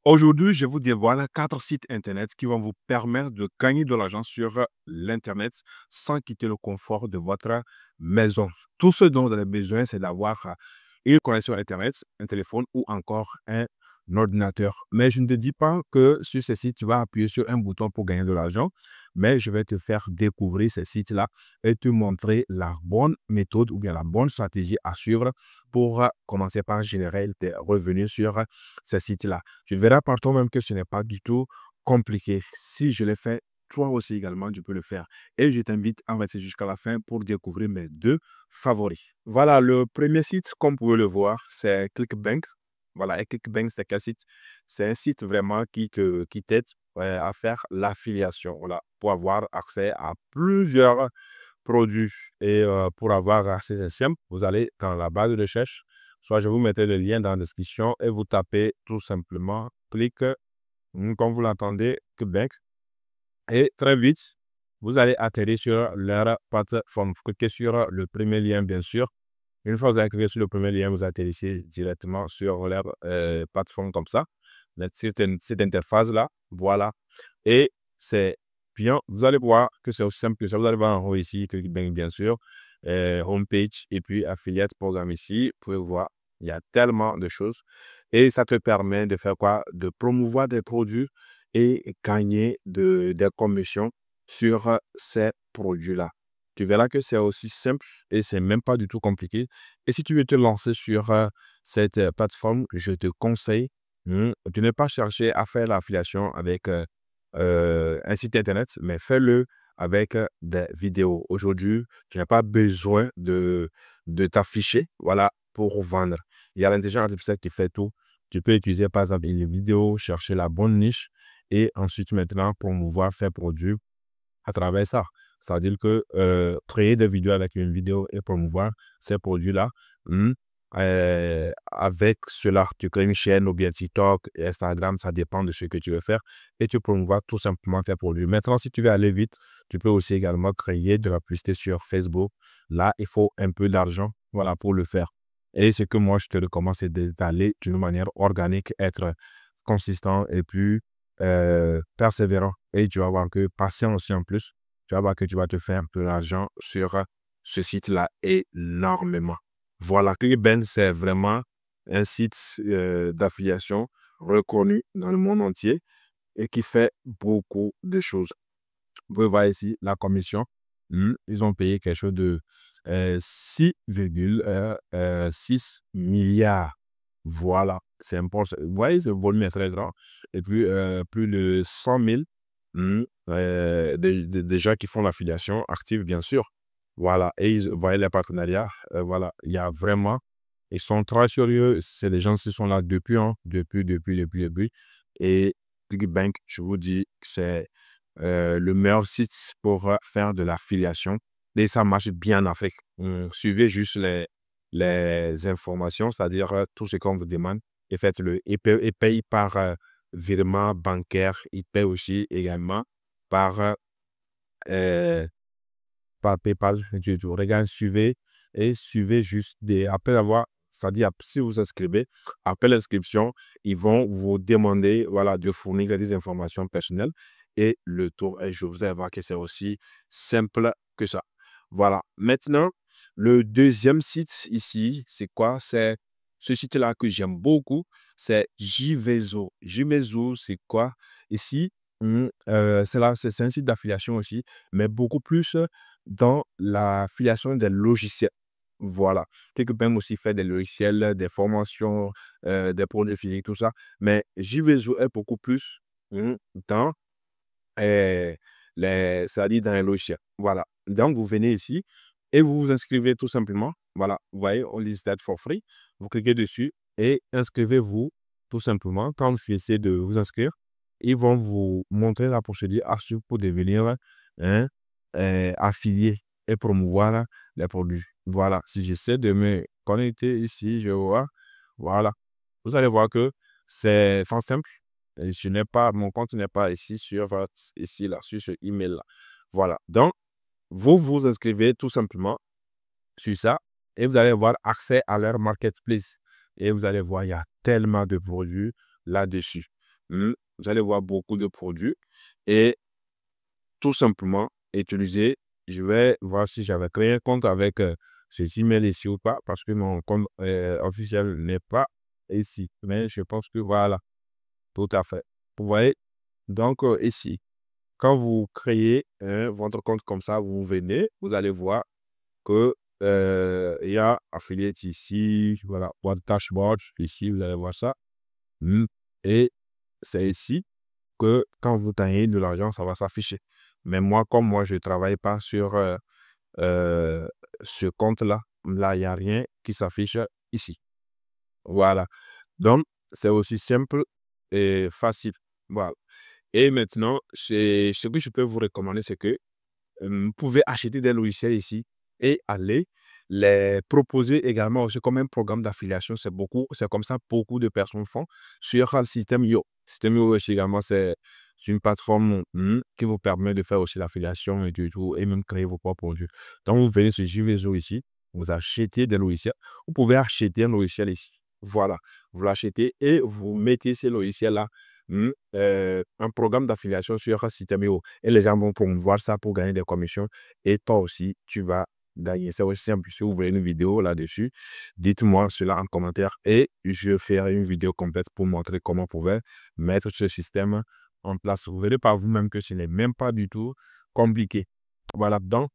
Aujourd'hui, je vous dévoile 4 sites internet qui vont vous permettre de gagner de l'argent sur l'internet sans quitter le confort de votre maison. Tout ce dont vous avez besoin, c'est d'avoir une connexion internet, un téléphone ou encore un ordinateur. Mais je ne te dis pas que sur ces sites, tu vas appuyer sur un bouton pour gagner de l'argent, mais je vais te faire découvrir ces sites-là et te montrer la bonne méthode ou bien la bonne stratégie à suivre pour commencer par générer des revenus sur ces sites-là. Tu verras par toi-même que ce n'est pas du tout compliqué. Si je l'ai fait, toi aussi également, tu peux le faire. Et je t'invite à rester jusqu'à la fin pour découvrir mes deux favoris. Voilà, le premier site, comme vous pouvez le voir, c'est ClickBank. Voilà, et ClickBank, c'est quel site? C'est un site vraiment qui t'aide à faire l'affiliation, voilà, pour avoir accès à plusieurs produits. Et pour avoir accès, c'est simple, vous allez dans la barre de recherche, soit je vous mettrai le lien dans la description et vous tapez tout simplement clic, comme vous l'entendez, Québec. Et très vite, vous allez atterrir sur leur plateforme. Vous cliquez sur le premier lien, bien sûr. Une fois que vous avez cliqué sur le premier lien, vous atterrissez directement sur leur plateforme comme ça. Cette interface-là, voilà. Et c'est bien, vous allez voir que c'est aussi simple que ça. Vous allez voir en haut ici, ClickBank, bien sûr, homepage et puis affiliate programme ici. Vous pouvez voir, il y a tellement de choses. Et ça te permet de faire quoi? De promouvoir des produits et gagner des commissions sur ces produits-là. Tu verras que c'est aussi simple et c'est même pas du tout compliqué. Et si tu veux te lancer sur cette plateforme, je te conseille de ne pas chercher à faire l'affiliation avec un site internet, mais fais-le avec des vidéos. Aujourd'hui, tu n'as pas besoin de t'afficher, voilà, pour vendre. Il y a l'intelligence artificielle qui fait tout. Tu peux utiliser par exemple une vidéo, chercher la bonne niche et ensuite maintenant promouvoir, faire produire à travers ça. C'est-à-dire que créer des vidéos avec une vidéo et promouvoir ces produits-là, avec cela, tu crées une chaîne ou bien TikTok, Instagram, ça dépend de ce que tu veux faire et tu promouvoir tout simplement tes produits. Maintenant, si tu veux aller vite, tu peux aussi également créer de la publicité sur Facebook. Là, il faut un peu d'argent, voilà, pour le faire. Et ce que moi, je te recommande, c'est d'aller d'une manière organique, être consistant et puis persévérant. Et tu vas voir que patient aussi en plus, tu vas voir que tu vas te faire un peu d'argent sur ce site-là énormément. Voilà, ClickBank, c'est vraiment un site d'affiliation reconnu dans le monde entier et qui fait beaucoup de choses. Vous pouvez voir ici la commission. Ils ont payé quelque chose de 6,6 milliards. Voilà, c'est important. Vous voyez, ce volume est très grand. Et puis, plus de 100 000 des gens qui font l'affiliation active, bien sûr. Voilà, et vous voyez les partenariats. Voilà, il y a vraiment, ils sont très sérieux. C'est des gens qui sont là depuis, depuis. Et ClickBank, je vous dis que c'est le meilleur site pour faire de l'affiliation. Et ça marche bien en Afrique. Suivez juste les informations, c'est-à-dire tout ce qu'on vous demande et faites-le. Il paye par virement bancaire. Il paye aussi également par, euh, par PayPal. Tu regardes, suivez et suivez juste après avoir, c'est-à-dire si vous inscrivez, après l'inscription, ils vont vous demander voilà, de fournir des informations personnelles et le tour est joué. Vous allez voir que c'est aussi simple que ça. Voilà. Maintenant, le deuxième site ici, c'est quoi? C'est ce site-là que j'aime beaucoup, c'est Jvezo. Jvezo, c'est quoi? Ici, c'est un site d'affiliation aussi, mais beaucoup plus dans l'affiliation des logiciels. Voilà. ClickBank aussi fait des logiciels, des formations, des produits physiques, tout ça. Mais Jvezo est beaucoup plus dans euh, c'est-à-dire dans les logiciels. Voilà. Donc, vous venez ici et vous vous inscrivez tout simplement. Voilà. Vous voyez, on list that for free. Vous cliquez dessus et inscrivez-vous tout simplement. Quand vous finissez de vous inscrire, ils vont vous montrer la procédure à suivre pour devenir un affilié et promouvoir les produits. Voilà. Si j'essaie de me connecter ici, je vois. Voilà. Vous allez voir que c'est enfin simple. Et mon compte n'est pas ici sur ici là, sur ce email-là. Voilà. Donc, vous vous inscrivez tout simplement sur ça et vous allez avoir accès à leur marketplace. Et vous allez voir, il y a tellement de produits là-dessus. Vous allez voir beaucoup de produits et tout simplement utiliser. Je vais voir si j'avais créé un compte avec cet email ici ou pas, parce que mon compte officiel n'est pas ici. Mais je pense que voilà, tout à fait. Vous voyez, donc ici, quand vous créez votre compte comme ça, vous venez, vous allez voir que il y a affiliate ici, voilà, votre dashboard ici, vous allez voir ça. Et c'est ici que quand vous gagnez de l'argent, ça va s'afficher. Mais moi, comme moi, je ne travaille pas sur euh, ce compte-là, là, il n'y a rien qui s'affiche ici. Voilà. Donc, c'est aussi simple et facile. Voilà. Et maintenant, ce que je peux vous recommander, c'est que vous pouvez acheter des logiciels ici et aller les proposer également aussi comme un programme d'affiliation. C'est comme ça beaucoup de personnes font sur le système Yo. Système Yo aussi également, c'est une plateforme qui vous permet de faire aussi l'affiliation et du tout, et même créer vos propres produits. Donc, vous venez sur JVZO ici, vous achetez des logiciels. Vous pouvez acheter un logiciel ici. Voilà, vous l'achetez et vous mettez ces logiciels-là, un programme d'affiliation sur un système Yo. Et les gens vont promouvoir ça pour gagner des commissions. Et toi aussi, tu vas gagner. C'est aussi simple. Si vous voulez une vidéo là-dessus, dites-moi cela en commentaire et je ferai une vidéo complète pour montrer comment vous pouvez mettre ce système en place. Vous verrez par vous-même que ce n'est même pas du tout compliqué. Voilà. Donc,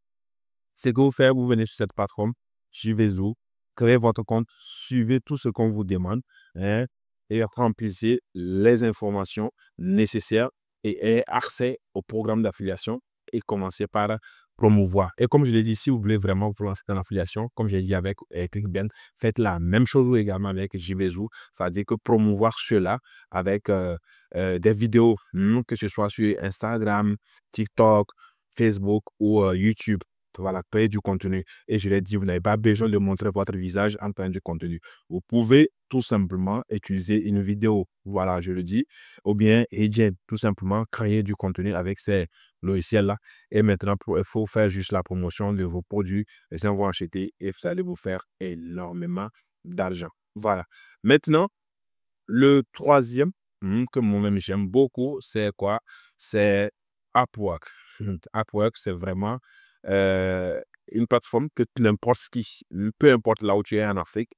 ce que vous faites, vous venez sur cette plateforme, JVZoo, créez votre compte, suivez tout ce qu'on vous demande, hein, et remplissez les informations nécessaires et ayez accès au programme d'affiliation et commencez par promouvoir. Et comme je l'ai dit, si vous voulez vraiment vous lancer dans l'affiliation, comme j'ai dit avec ClickBank, faites la même chose également avec JVZoo, c'est-à-dire que promouvoir cela avec des vidéos, que ce soit sur Instagram, TikTok, Facebook ou YouTube. Voilà, créer du contenu. Et je l'ai dit, vous n'avez pas besoin de montrer votre visage en train du contenu. Vous pouvez tout simplement utiliser une vidéo. Voilà, je le dis. Ou bien, tout simplement créer du contenu avec ces logiciels-là. Et maintenant, il faut faire juste la promotion de vos produits. Les gens vont acheter et ça allez vous faire énormément d'argent. Voilà. Maintenant, le troisième que moi-même j'aime beaucoup, c'est quoi? C'est Upwork. Upwork, c'est vraiment une plateforme que n'importe qui, peu importe là où tu es en Afrique,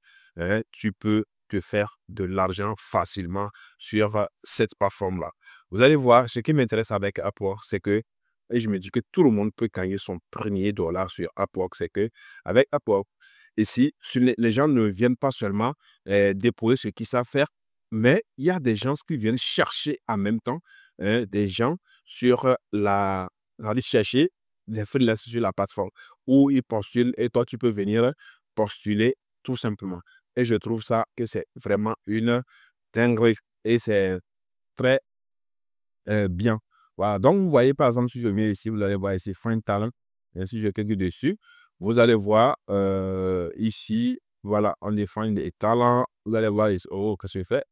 tu peux te faire de l'argent facilement sur cette plateforme-là. Vous allez voir, ce qui m'intéresse avec Upwork, c'est que, et je me dis que tout le monde peut gagner son premier dollar sur Upwork, c'est que avec Upwork, ici, les gens ne viennent pas seulement déposer ce qu'ils savent faire, mais il y a des gens qui viennent chercher en même temps, des gens sur aller chercher des freelances sur la plateforme où ils postulent et toi, tu peux venir postuler tout simplement. Et je trouve ça que c'est vraiment une dinguerie et c'est très bien. Voilà. Donc, vous voyez, par exemple, si je viens ici, vous allez voir ici Find Talent. Et si je clique dessus, vous allez voir ici, voilà, on définit des talents. Vous allez voir ici, oh, qu'est-ce que je fais?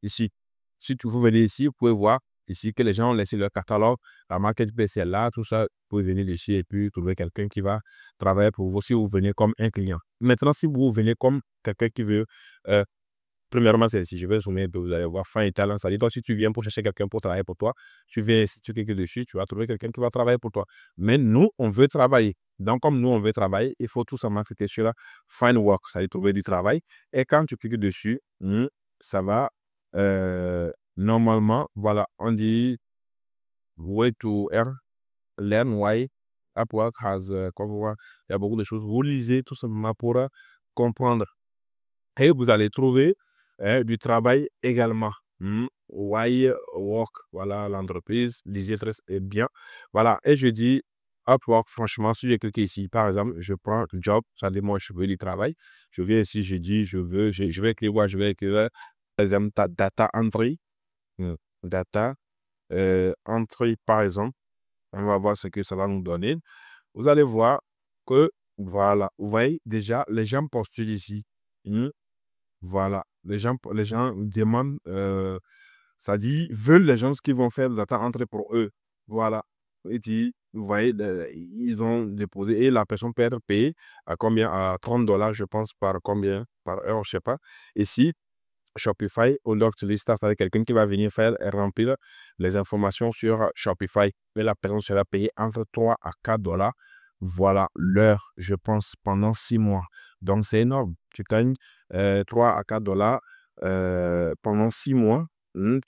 Ici, si vous venez ici, vous pouvez voir ici que les gens ont laissé leur catalogue, la marketplace est là, tout ça, vous pouvez venir ici et puis trouver quelqu'un qui va travailler pour vous si vous venez comme un client. Maintenant, si vous venez comme quelqu'un qui veut, premièrement, c'est ici, je vais zoomer un peu, vous allez voir fin et talent. Ça dit, toi, si tu viens pour chercher quelqu'un pour travailler pour toi, tu viens ici, tu cliques dessus, tu vas trouver quelqu'un qui va travailler pour toi. Mais nous, on veut travailler. Donc, comme nous, on veut travailler, il faut tout simplement cliquer sur la Find Work, ça dit trouver du travail. Et quand tu cliques dessus, ça va, normalement, voilà, on dit way to learn why Upwork has, comme vous voyez, il y a beaucoup de choses. Vous lisez tout simplement pour comprendre. Et vous allez trouver du travail également. Why work, voilà l'entreprise, lisez très bien. Voilà, et je dis Upwork, franchement, si je clique ici, par exemple, je prends le job, ça dit moi, je veux du travail. Je viens ici, je dis, je vais écrire, je vais écrire, par exemple, data entry. Data entry, par exemple. On va voir ce que ça va nous donner. Vous allez voir que, voilà, vous voyez déjà, les gens postulent ici. Voilà, les gens demandent, ça dit, veulent les gens qui vont faire des data entry pour eux. Voilà. Et dit, vous voyez, ils ont déposé et la personne peut être payée à combien? À $30, je pense, par combien? Par heure, je ne sais pas. Ici, Shopify ou Lista, c'est-à-dire quelqu'un qui va venir faire remplir les informations sur Shopify. Et la personne sera payée entre 3 à 4 dollars. Voilà l'heure, je pense, pendant 6 mois. Donc, c'est énorme. Tu gagnes 3 à 4 dollars pendant 6 mois.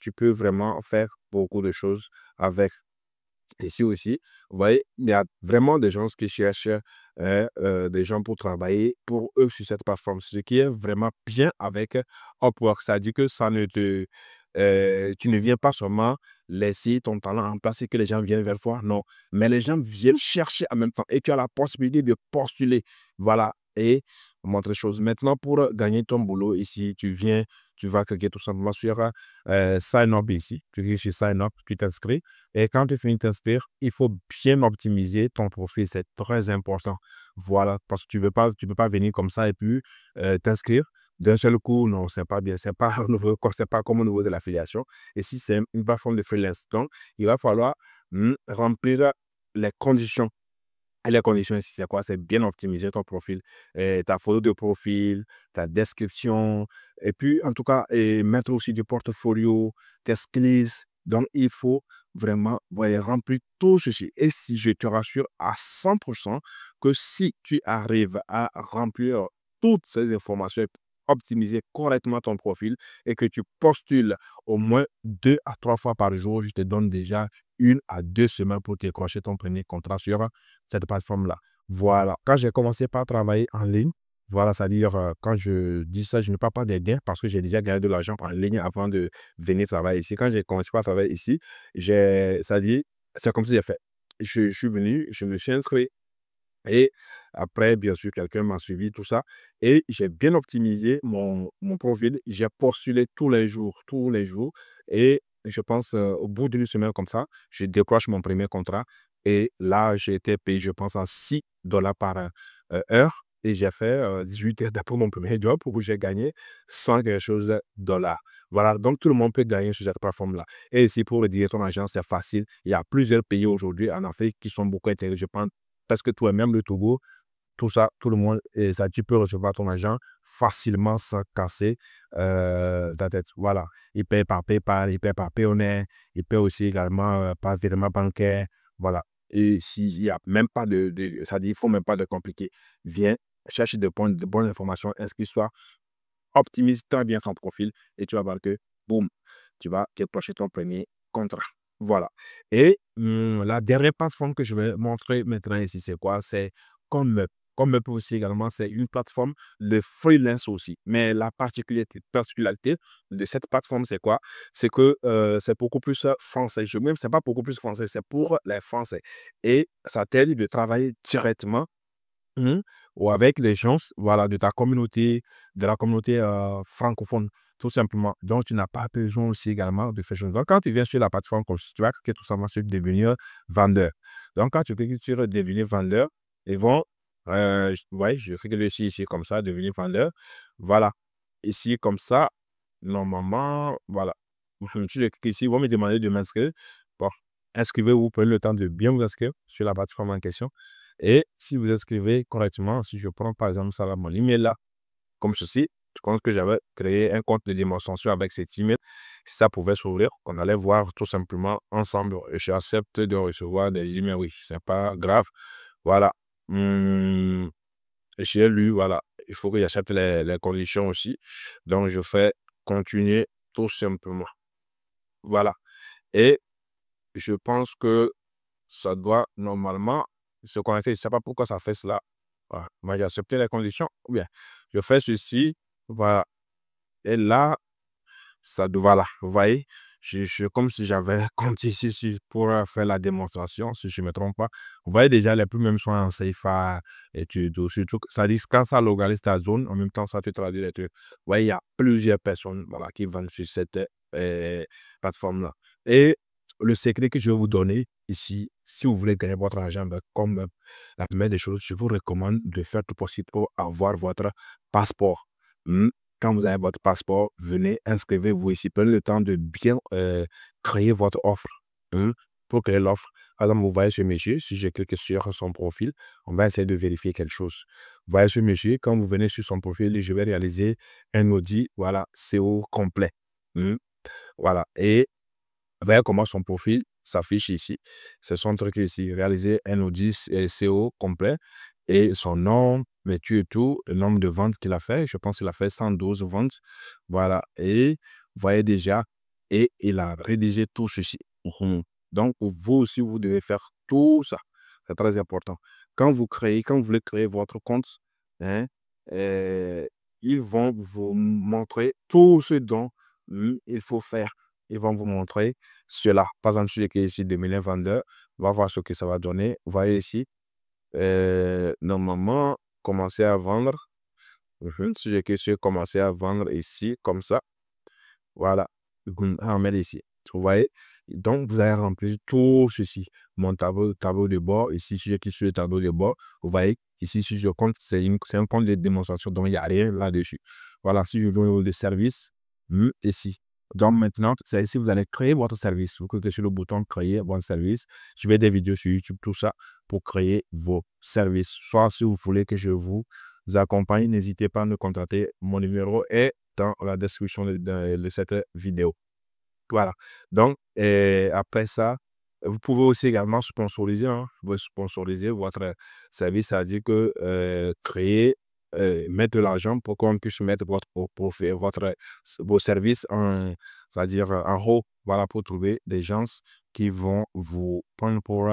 Tu peux vraiment faire beaucoup de choses avec. Ici aussi, vous voyez, il y a vraiment des gens qui cherchent des gens pour travailler pour eux sur cette plateforme. Ce qui est vraiment bien avec Upwork, c'est-à-dire que tu ne viens pas seulement laisser ton talent en place et que les gens viennent vers toi, non. Mais les gens viennent chercher en même temps et tu as la possibilité de postuler. Voilà. Et montre chose. Maintenant, pour gagner ton boulot ici, tu vas cliquer tout simplement sur Sign Up ici. Tu cliques sur Sign Up, tu t'inscris. Et quand tu finis de t'inscrire, il faut bien optimiser ton profil. C'est très important. Voilà, parce que tu peux pas venir comme ça et puis t'inscrire d'un seul coup. Non, c'est pas bien. C'est pas c'est pas comme au niveau de l'affiliation. Et si c'est une plateforme de freelance, donc il va falloir remplir les conditions. Et les conditions ici, c'est quoi? C'est bien optimiser ton profil, ta photo de profil, ta description, et puis en tout cas, et mettre aussi du portfolio, tes skills. Donc, il faut vraiment remplir tout ceci. Et si je te rassure à 100% que si tu arrives à remplir toutes ces informations, et optimiser correctement ton profil et que tu postules au moins 2 à 3 fois par jour, je te donne déjà 1 à 2 semaines pour décrocher ton premier contrat sur cette plateforme-là. Voilà. Quand j'ai commencé par travailler en ligne, voilà, c'est-à-dire, quand je dis ça, je ne parle pas des gains parce que j'ai déjà gagné de l'argent en ligne avant de venir travailler ici. Quand j'ai commencé par travailler ici, c'est-à-dire, c'est comme si j'ai fait. Je suis venu, je me suis inscrit et après, bien sûr, quelqu'un m'a suivi, tout ça. Et j'ai bien optimisé mon profil. J'ai postulé tous les jours. Et je pense, au bout d'une semaine comme ça, je décroche mon premier contrat. Et là, j'ai été payé, je pense, à 6 dollars par heure. Et j'ai fait 18 heures d'après mon premier job où j'ai gagné 100 quelque chose de dollars. Voilà, donc tout le monde peut gagner sur cette plateforme-là. Et ici, pour le dire ton agent, c'est facile. Il y a plusieurs pays aujourd'hui en Afrique qui sont beaucoup intéressés. Je pense parce que toi-même, le Togo, tout ça, tout le monde, et ça, tu peux recevoir ton argent facilement sans casser ta tête. Voilà. Il paye par PayPal, il paye par Payoneer, il paye aussi également par virement bancaire. Voilà. Et s'il n'y a même pas ça dit, il ne faut même pas de compliqué. Viens, cherche de bonnes informations, inscris-toi, optimise très bien ton profil et tu vas voir que, boum, tu vas décrocher ton premier contrat. Voilà. Et la dernière plateforme que je vais montrer maintenant ici, c'est quoi? C'est comme Comeup aussi également, c'est une plateforme de freelance aussi. Mais la particularité de cette plateforme, c'est quoi? C'est que c'est beaucoup plus français. Même, c'est pas beaucoup plus français, c'est pour les Français. Et ça t'aide de travailler directement Mmh. ou avec les gens, voilà, de ta communauté, de la communauté francophone, tout simplement. Donc, tu n'as pas besoin aussi également de faire chose. Donc, quand tu viens sur la plateforme, comme tu vas cliquer tout simplement sur devenir vendeur. Donc, quand tu cliques sur devenir vendeur, ils vont, ouais, je clique ici comme ça, devenir vendeur. Voilà. Ici, comme ça, normalement, voilà. Si je clique ici, ils vont me demander de m'inscrire. Bon, inscrivez-vous, prenez le temps de bien vous inscrire sur la plateforme en question. Et si vous inscrivez correctement, si je prends par exemple ça, mon email là, comme ceci, je pense que j'avais créé un compte de démonstration avec cet email. Si ça pouvait s'ouvrir, on allait voir tout simplement ensemble. J'accepte de recevoir des emails, oui, c'est pas grave. Voilà. J'ai lu, voilà. Il faut que j'accepte les conditions aussi. Donc, je fais continuer tout simplement. Voilà. Et je pense que ça doit normalement se connecter. Je ne sais pas pourquoi ça fait cela. Voilà. Moi, j'ai accepté les conditions. Ou bien, je fais ceci. Voilà. Et là, voilà. Vous voyez, comme si j'avais compte ici pour faire la démonstration, si je ne me trompe pas. Vous voyez déjà, les prix même sont en CFA et tout. Surtout, ça dit quand ça localise ta zone, en même temps, ça te traduit les trucs. Vous voyez, il y a plusieurs personnes voilà, qui vendent sur cette plateforme-là. Et le secret que je vais vous donner ici, si vous voulez gagner votre argent, ben, comme la première des choses, je vous recommande de faire tout possible pour avoir votre passeport. Quand vous avez votre passeport, venez, inscrivez-vous ici. Prenez le temps de bien créer votre offre. pour créer l'offre. Par exemple, vous voyez ce monsieur, si je clique sur son profil, on va essayer de vérifier quelque chose. Vous voyez ce monsieur, quand vous venez sur son profil, je vais réaliser un audit, voilà, SEO complet. Voilà. Et vous voyez comment son profil s'affiche ici. C'est son truc ici. Réaliser un audit SEO complet et son nom, métier et tout, le nombre de ventes qu'il a fait. Je pense qu'il a fait 112 ventes. Voilà. Et vous voyez déjà, et il a rédigé tout ceci. Donc, vous aussi, vous devez faire tout ça. C'est très important. Quand vous voulez créer votre compte, hein, ils vont vous montrer tout ce dont il faut faire. Ils vont vous montrer cela. Par exemple, si j'ai ici 2000 vendeurs, on va voir ce que ça va donner. Vous voyez ici, normalement, commencer à vendre. Si j'ai sur commencer à vendre ici, comme ça, voilà, on met ici. Vous voyez? Donc, vous allez remplir tout ceci. Mon tableau de bord, ici, si je clique sur le tableau de bord, vous voyez, ici, si je compte, c'est un compte de démonstration, donc il n'y a rien là-dessus. Voilà, si je donne le service, ici. Donc, maintenant, c'est ici, vous allez créer votre service. Vous cliquez sur le bouton créer votre service. Je vais des vidéos sur YouTube, tout ça, pour créer vos services. Soit si vous voulez que je vous accompagne, n'hésitez pas à me contacter. Mon numéro est dans la description de cette vidéo. Voilà. Donc, après ça, vous pouvez aussi également sponsoriser, vous pouvez sponsoriser votre service, c'est-à-dire que créer, mettre de l'argent pour qu'on puisse mettre vos services c'est-à-dire en haut, voilà, pour trouver des gens qui vont vous prendre pour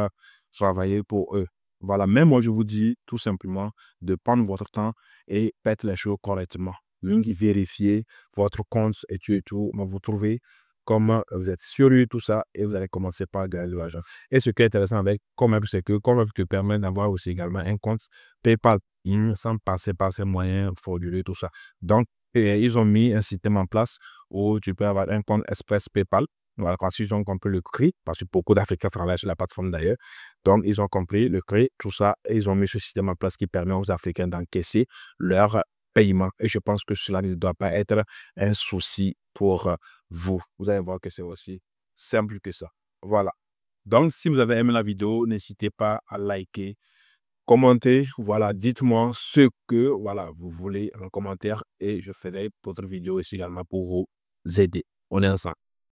travailler pour eux. Voilà, mais moi, je vous dis tout simplement de prendre votre temps et faites les choses correctement. Vérifiez votre compte et tout, vous trouvez comment vous êtes sérieux, tout ça, et vous allez commencer par gagner de l'argent. Et ce qui est intéressant avec Comweb, c'est que Comweb te permet d'avoir aussi également un compte PayPal sans passer par ces moyens frauduleux, tout ça. Donc, ils ont mis un système en place où tu peux avoir un compte Express PayPal. Voilà, quand ils ont compris le prix, parce que beaucoup d'Africains travaillent sur la plateforme d'ailleurs. Donc, ils ont compris le prix, tout ça, et ils ont mis ce système en place qui permet aux Africains d'encaisser leur paiement. Et je pense que cela ne doit pas être un souci pour vous. Vous allez voir que c'est aussi simple que ça. Voilà. Donc, si vous avez aimé la vidéo, n'hésitez pas à liker, commenter. Voilà, dites-moi ce que voilà, vous voulez en commentaire et je ferai d'autres vidéos aussi également pour vous aider. On est ensemble.